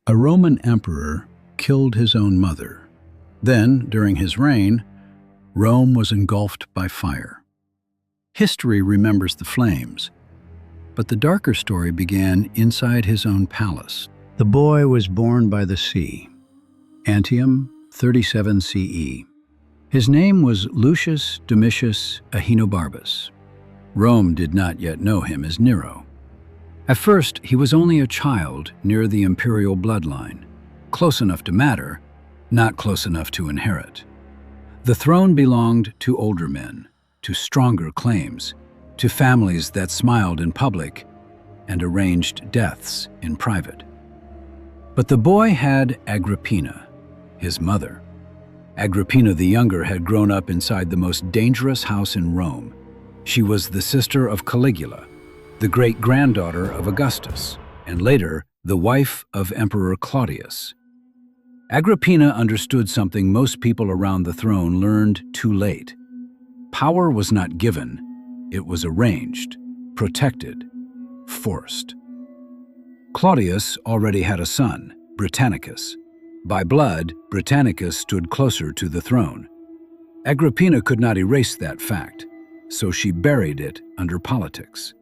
A Roman emperor killed his own mother. Then, during his reign, Rome was engulfed by fire. History remembers the flames, but the darker story began inside his own palace. The boy was born by the sea, Antium, 37 CE. His name was Lucius Domitius Ahenobarbus. Rome did not yet know him as Nero. At first, he was only a child near the imperial bloodline, close enough to matter, not close enough to inherit. The throne belonged to older men, to stronger claims, to families that smiled in public and arranged deaths in private. But the boy had Agrippina, his mother. Agrippina the Younger had grown up inside the most dangerous house in Rome. She was the sister of Caligula, the great-granddaughter of Augustus, and later the wife of Emperor Claudius. Agrippina understood something most people around the throne learned too late. Power was not given, it was arranged, protected, forced. Claudius already had a son, Britannicus. By blood, Britannicus stood closer to the throne. Agrippina could not erase that fact, so she buried it under politics.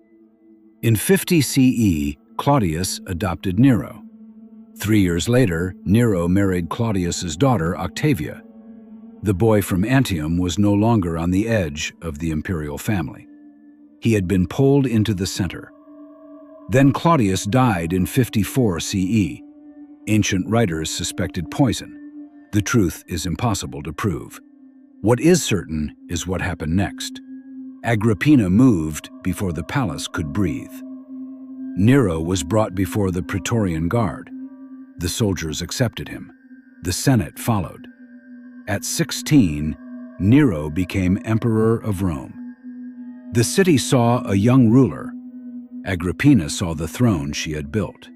In 50 CE, Claudius adopted Nero. 3 years later, Nero married Claudius's daughter, Octavia. The boy from Antium was no longer on the edge of the imperial family. He had been pulled into the center. Then Claudius died in 54 CE. Ancient writers suspected poison. The truth is impossible to prove. What is certain is what happened next. Agrippina moved before the palace could breathe. Nero was brought before the Praetorian Guard. The soldiers accepted him. The Senate followed. At 16, Nero became emperor of Rome. The city saw a young ruler. Agrippina saw the throne she had built.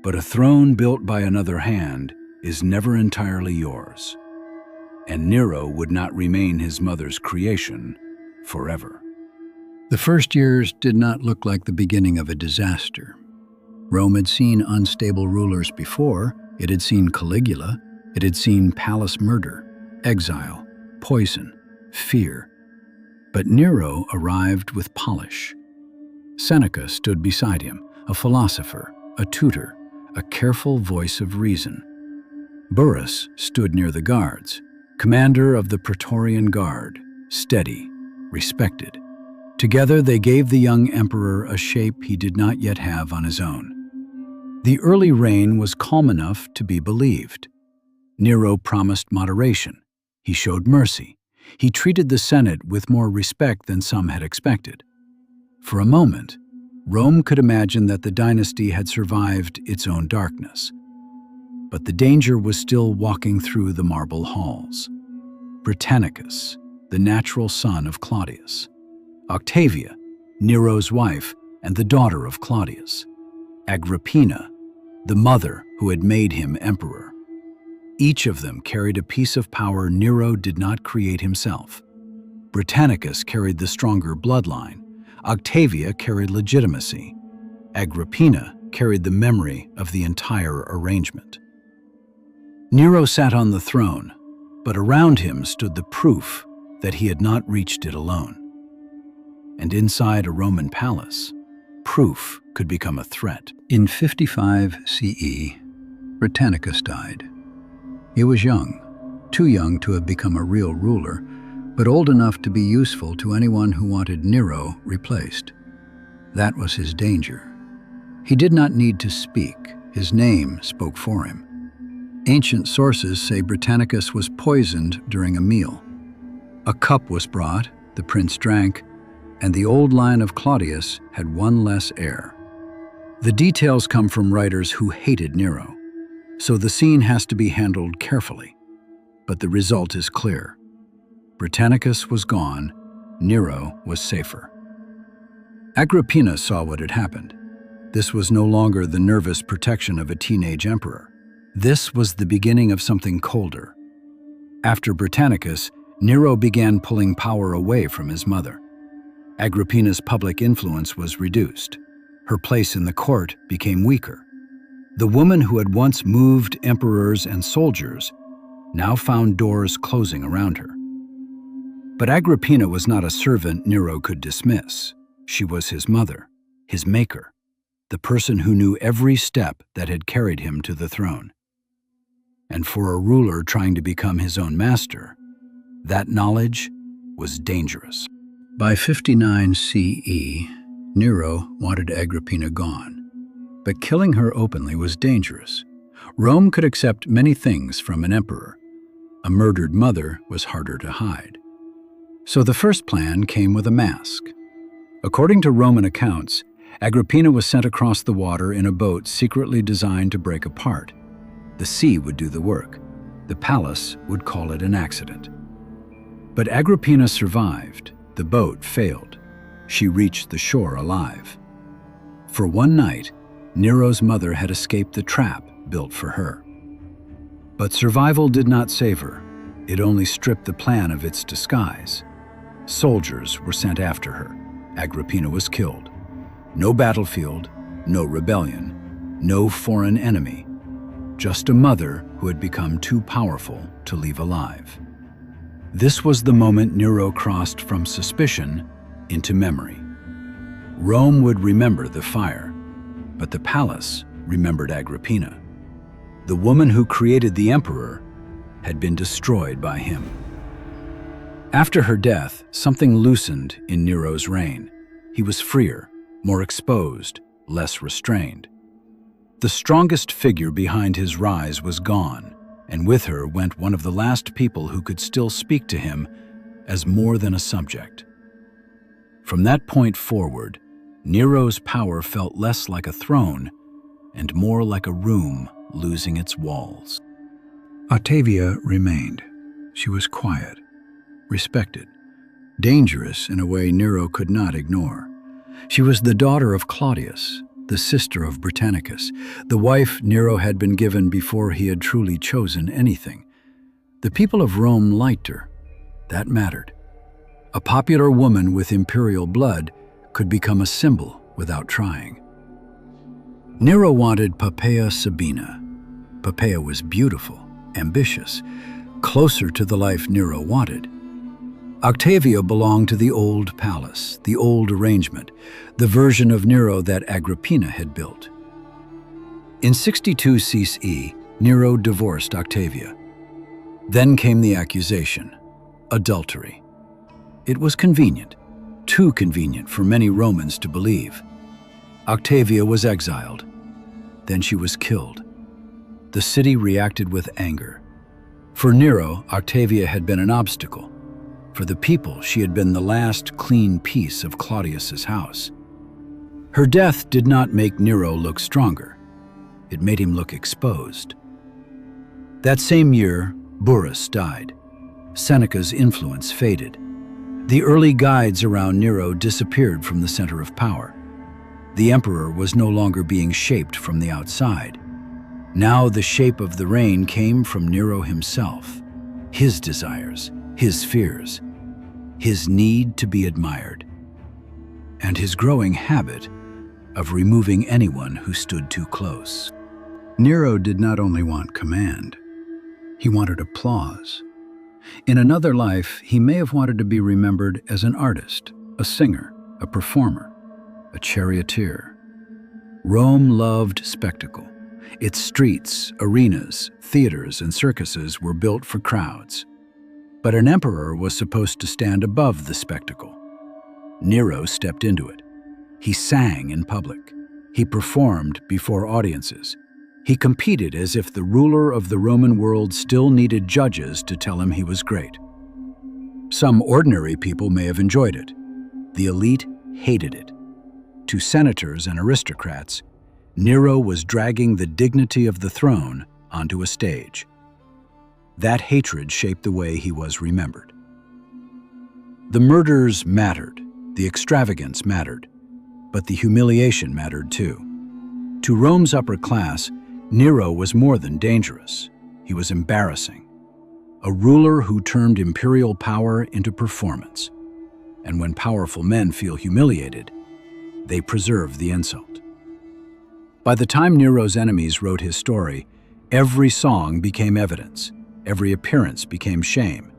But a throne built by another hand is never entirely yours. And Nero would not remain his mother's creation forever. The first years did not look like the beginning of a disaster. Rome had seen unstable rulers before. It had seen Caligula. It had seen palace murder, exile, poison, fear. But Nero arrived with polish. Seneca stood beside him, a philosopher, a tutor, a careful voice of reason. Burrus stood near the guards, commander of the Praetorian Guard, steady, respected. Together they gave the young emperor a shape he did not yet have on his own. The early reign was calm enough to be believed. Nero promised moderation. He showed mercy. He treated the Senate with more respect than some had expected. For a moment, Rome could imagine that the dynasty had survived its own darkness. But the danger was still walking through the marble halls. Britannicus, the natural son of Claudius. Octavia, Nero's wife and the daughter of Claudius. Agrippina, the mother who had made him emperor. Each of them carried a piece of power Nero did not create himself. Britannicus carried the stronger bloodline. Octavia carried legitimacy. Agrippina carried the memory of the entire arrangement. Nero sat on the throne, but around him stood the proof that he had not reached it alone. And inside a Roman palace, proof could become a threat. In 55 CE, Britannicus died. He was young, too young to have become a real ruler, but old enough to be useful to anyone who wanted Nero replaced. That was his danger. He did not need to speak. His name spoke for him. Ancient sources say Britannicus was poisoned during a meal. A cup was brought, the prince drank, and the old line of Claudius had one less heir. The details come from writers who hated Nero, so the scene has to be handled carefully. But the result is clear. Britannicus was gone, Nero was safer. Agrippina saw what had happened. This was no longer the nervous protection of a teenage emperor. This was the beginning of something colder. After Britannicus, Nero began pulling power away from his mother. Agrippina's public influence was reduced. Her place in the court became weaker. The woman who had once moved emperors and soldiers now found doors closing around her. But Agrippina was not a servant Nero could dismiss. She was his mother, his maker, the person who knew every step that had carried him to the throne. And for a ruler trying to become his own master, that knowledge was dangerous. By 59 CE, Nero wanted Agrippina gone. But killing her openly was dangerous. Rome could accept many things from an emperor. A murdered mother was harder to hide. So the first plan came with a mask. According to Roman accounts, Agrippina was sent across the water in a boat secretly designed to break apart. The sea would do the work. The palace would call it an accident. But Agrippina survived. The boat failed. She reached the shore alive. For one night, Nero's mother had escaped the trap built for her. But survival did not save her. It only stripped the plan of its disguise. Soldiers were sent after her. Agrippina was killed. No battlefield, no rebellion, no foreign enemy. Just a mother who had become too powerful to leave alive. This was the moment Nero crossed from suspicion into memory. Rome would remember the fire, but the palace remembered Agrippina. The woman who created the emperor had been destroyed by him. After her death, something loosened in Nero's reign. He was freer, more exposed, less restrained. The strongest figure behind his rise was gone, and with her went one of the last people who could still speak to him as more than a subject. From that point forward, Nero's power felt less like a throne and more like a room losing its walls. Octavia remained. She was quiet, respected, dangerous in a way Nero could not ignore. She was the daughter of Claudius, the sister of Britannicus, the wife Nero had been given before he had truly chosen anything. The people of Rome liked her. That mattered. A popular woman with imperial blood could become a symbol without trying. Nero wanted Poppaea Sabina. Poppaea was beautiful, ambitious, closer to the life Nero wanted. Octavia belonged to the old palace, the old arrangement, the version of Nero that Agrippina had built. In 62 CE, Nero divorced Octavia. Then came the accusation: adultery. It was convenient, too convenient for many Romans to believe. Octavia was exiled. Then she was killed. The city reacted with anger. For Nero, Octavia had been an obstacle. For the people, she had been the last clean piece of Claudius's house. Her death did not make Nero look stronger. It made him look exposed. That same year, Burrus died. Seneca's influence faded. The early guides around Nero disappeared from the center of power. The emperor was no longer being shaped from the outside. Now the shape of the reign came from Nero himself, his desires, his fears, his need to be admired, and his growing habit of removing anyone who stood too close. Nero did not only want command, he wanted applause. In another life, he may have wanted to be remembered as an artist, a singer, a performer, a charioteer. Rome loved spectacle. Its streets, arenas, theaters, and circuses were built for crowds. But an emperor was supposed to stand above the spectacle. Nero stepped into it. He sang in public. He performed before audiences. He competed as if the ruler of the Roman world still needed judges to tell him he was great. Some ordinary people may have enjoyed it. The elite hated it. To senators and aristocrats, Nero was dragging the dignity of the throne onto a stage. That hatred shaped the way he was remembered. The murders mattered, the extravagance mattered, but the humiliation mattered too. To Rome's upper class, Nero was more than dangerous. He was embarrassing. A ruler who turned imperial power into performance. And when powerful men feel humiliated, they preserve the insult. By the time Nero's enemies wrote his story, every song became evidence, every appearance became shame,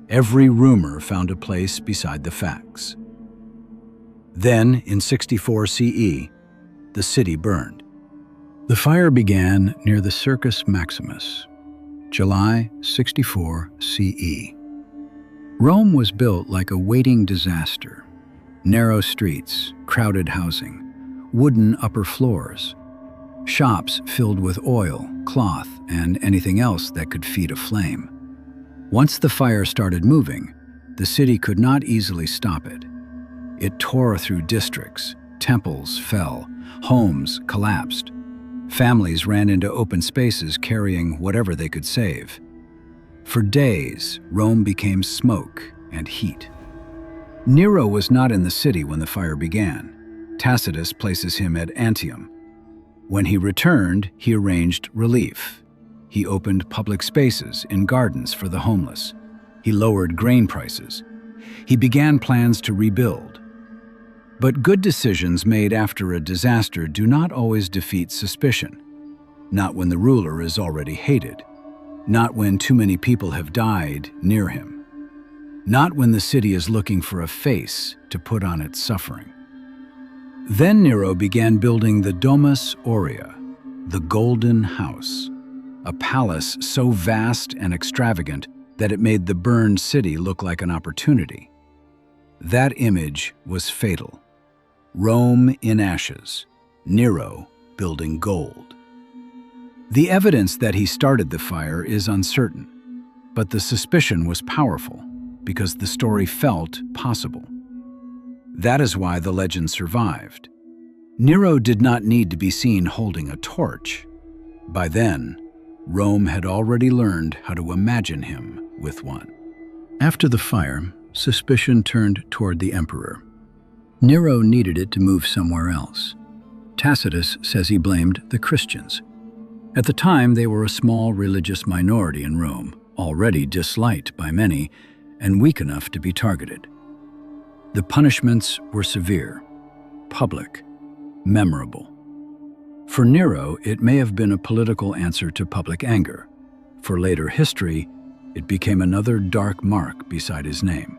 every rumor found a place beside the facts. Then, in 64 CE, the city burned. The fire began near the Circus Maximus, July 64 CE. Rome was built like a waiting disaster. Narrow streets, crowded housing, wooden upper floors, shops filled with oil, cloth, and anything else that could feed a flame. Once the fire started moving, the city could not easily stop it. It tore through districts, temples fell, homes collapsed. Families ran into open spaces carrying whatever they could save. For days, Rome became smoke and heat. Nero was not in the city when the fire began. Tacitus places him at Antium. When he returned, he arranged relief. He opened public spaces in gardens for the homeless. He lowered grain prices. He began plans to rebuild. But good decisions made after a disaster do not always defeat suspicion. Not when the ruler is already hated. Not when too many people have died near him. Not when the city is looking for a face to put on its suffering. Then Nero began building the Domus Aurea, the Golden House, a palace so vast and extravagant that it made the burned city look like an opportunity. That image was fatal. Rome in ashes, Nero building gold. The evidence that he started the fire is uncertain, but the suspicion was powerful because the story felt possible. That is why the legend survived. Nero did not need to be seen holding a torch. By then, Rome had already learned how to imagine him with one. After the fire, suspicion turned toward the emperor. Nero needed it to move somewhere else. Tacitus says he blamed the Christians. At the time, they were a small religious minority in Rome, already disliked by many and weak enough to be targeted. The punishments were severe, public, memorable. For Nero, it may have been a political answer to public anger. For later history, it became another dark mark beside his name.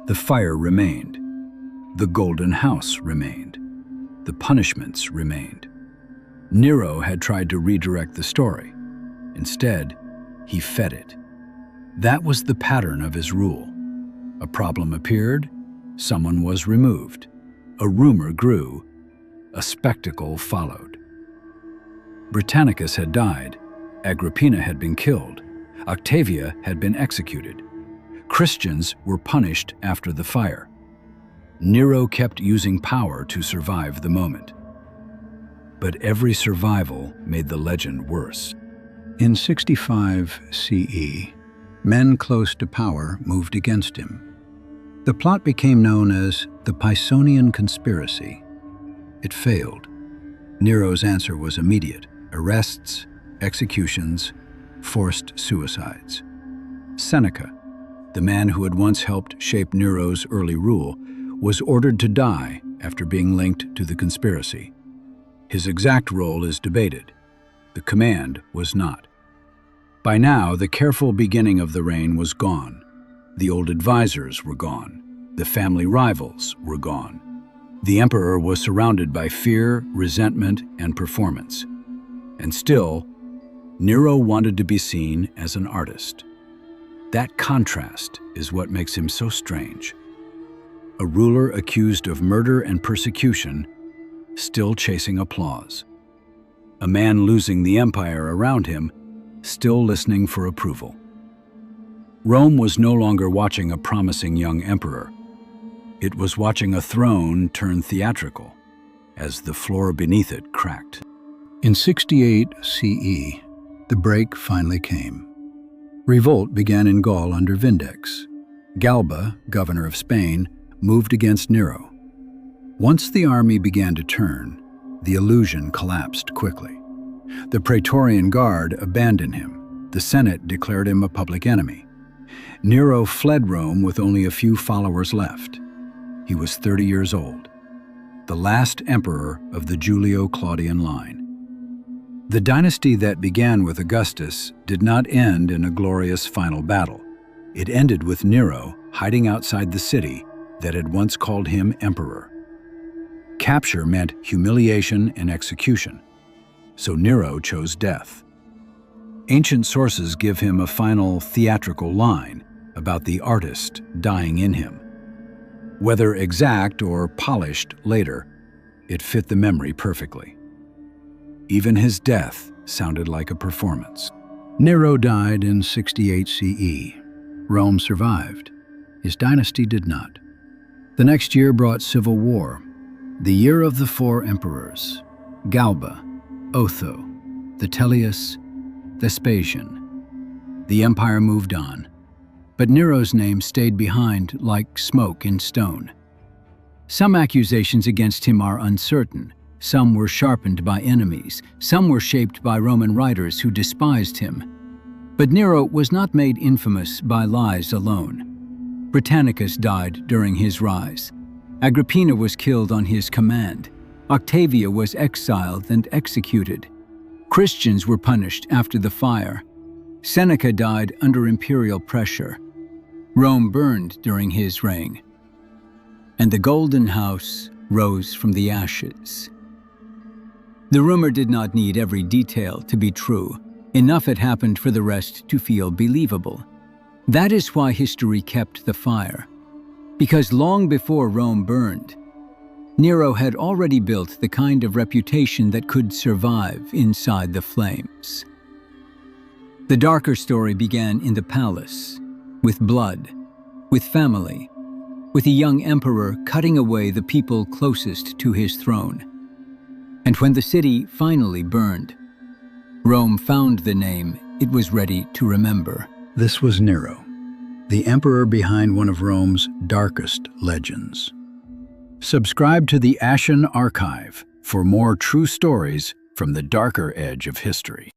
The fire remained. The Golden House remained. The punishments remained. Nero had tried to redirect the story. Instead, he fed it. That was the pattern of his rule. A problem appeared, someone was removed. A rumor grew, a spectacle followed. Britannicus had died. Agrippina had been killed. Octavia had been executed. Christians were punished after the fire. Nero kept using power to survive the moment. But every survival made the legend worse. In 65 CE, men close to power moved against him. The plot became known as the Pisonian conspiracy. It failed. Nero's answer was immediate: arrests, executions, forced suicides. Seneca, the man who had once helped shape Nero's early rule, was ordered to die after being linked to the conspiracy. His exact role is debated. The command was not. By now, the careful beginning of the reign was gone. The old advisors were gone. The family rivals were gone. The emperor was surrounded by fear, resentment, and performance. And still, Nero wanted to be seen as an artist. That contrast is what makes him so strange. A ruler accused of murder and persecution, still chasing applause. A man losing the empire around him, still listening for approval. Rome was no longer watching a promising young emperor. It was watching a throne turn theatrical as the floor beneath it cracked. In 68 CE, the break finally came. Revolt began in Gaul under Vindex. Galba, governor of Spain, moved against Nero. Once the army began to turn, the illusion collapsed quickly. The Praetorian Guard abandoned him. The Senate declared him a public enemy. Nero fled Rome with only a few followers left. He was 30 years old. the last emperor of the Julio-Claudian line. The dynasty that began with Augustus did not end in a glorious final battle. It ended with Nero hiding outside the city that had once called him emperor. Capture meant humiliation and execution, so Nero chose death. Ancient sources give him a final theatrical line about the artist dying in him. Whether exact or polished later, it fit the memory perfectly. Even his death sounded like a performance. Nero died in 68 CE. Rome survived. His dynasty did not. The next year brought civil war, the year of the four emperors, Galba, Otho, Vitellius, Vespasian. The empire moved on, but Nero's name stayed behind like smoke in stone. Some accusations against him are uncertain. Some were sharpened by enemies. Some were shaped by Roman writers who despised him. But Nero was not made infamous by lies alone. Britannicus died during his rise. Agrippina was killed on his command. Octavia was exiled and executed. Christians were punished after the fire. Seneca died under imperial pressure. Rome burned during his reign. And the Golden House rose from the ashes. The rumor did not need every detail to be true. Enough had happened for the rest to feel believable. That is why history kept the fire. Because long before Rome burned, Nero had already built the kind of reputation that could survive inside the flames. The darker story began in the palace, with blood, with family, with a young emperor cutting away the people closest to his throne. And when the city finally burned, Rome found the name it was ready to remember. This was Nero, the emperor behind one of Rome's darkest legends. Subscribe to the Ashen Archive for more true stories from the darker edge of history.